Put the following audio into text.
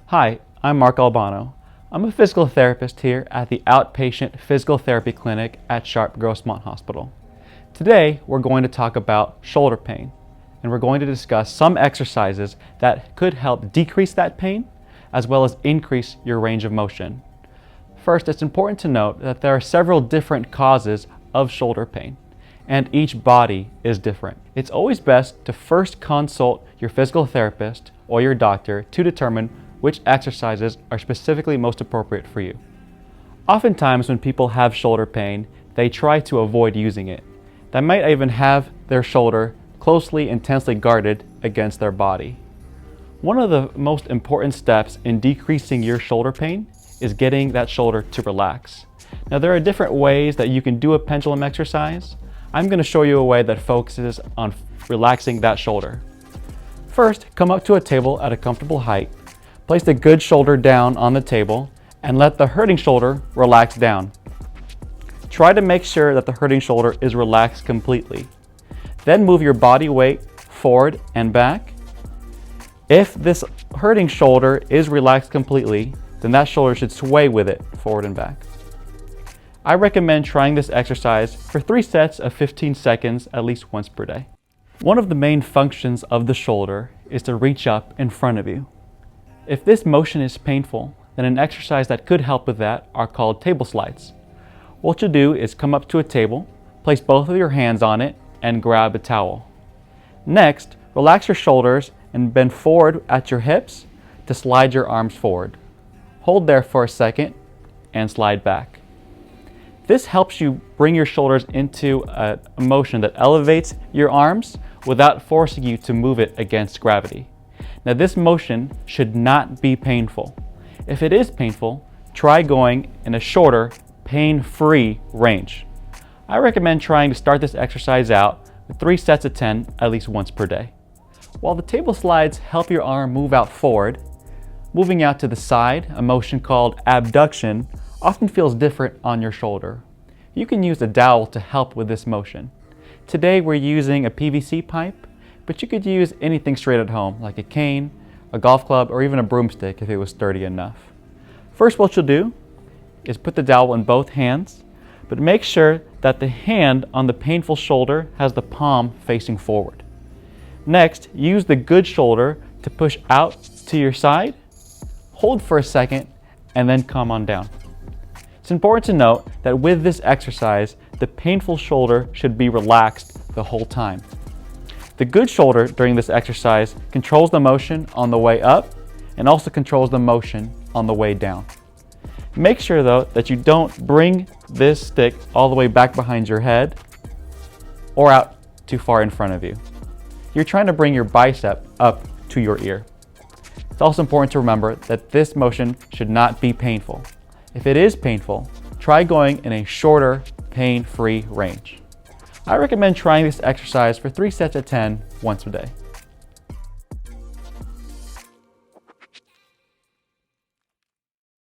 Hi, I'm Mark Albano. I'm a physical therapist here at the Outpatient Physical Therapy Clinic at Sharp Grossmont Hospital. Today, we're going to talk about shoulder pain, and we're going to discuss some exercises that could help decrease that pain, as well as increase your range of motion. First, it's important to note that there are several different causes of shoulder pain, and each body is different. It's always best to first consult your physical therapist or your doctor to determine which exercises are specifically most appropriate for you. Oftentimes when people have shoulder pain, they try to avoid using it. They might even have their shoulder closely and tensely guarded against their body. One of the most important steps in decreasing your shoulder pain is getting that shoulder to relax. Now there are different ways that you can do a pendulum exercise. I'm going to show you a way that focuses on relaxing that shoulder. First, come up to a table at a comfortable height. Place the good shoulder down on the table and let the hurting shoulder relax down. Try to make sure that the hurting shoulder is relaxed completely. Then move your body weight forward and back. If this hurting shoulder is relaxed completely, then that shoulder should sway with it forward and back. I recommend trying this exercise for 3 sets of 15 seconds at least once per day. One of the main functions of the shoulder is to reach up in front of you. If this motion is painful, then an exercise that could help with that are called table slides. What you'll do is come up to a table, place both of your hands on it, and grab a towel. Next, relax your shoulders and bend forward at your hips to slide your arms forward. Hold there for a second and slide back. This helps you bring your shoulders into a motion that elevates your arms without forcing you to move it against gravity. Now this motion should not be painful. If it is painful, try going in a shorter, pain-free range. I recommend trying to start this exercise out with 3 sets of 10 at least once per day. While the table slides help your arm move out forward, moving out to the side, a motion called abduction, often feels different on your shoulder. You can use a dowel to help with this motion. Today we're using a PVC pipe, but you could use anything straight at home, like a cane, a golf club, or even a broomstick if it was sturdy enough. First, what you'll do is put the dowel in both hands, but make sure that the hand on the painful shoulder has the palm facing forward. Next, use the good shoulder to push out to your side, hold for a second, and then come on down. It's important to note that with this exercise, the painful shoulder should be relaxed the whole time. The good shoulder during this exercise controls the motion on the way up and also controls the motion on the way down. Make sure though that you don't bring this stick all the way back behind your head or out too far in front of you. You're trying to bring your bicep up to your ear. It's also important to remember that this motion should not be painful. If it is painful, try going in a shorter, pain-free range. I recommend trying this exercise for 3 sets of 10 once a day.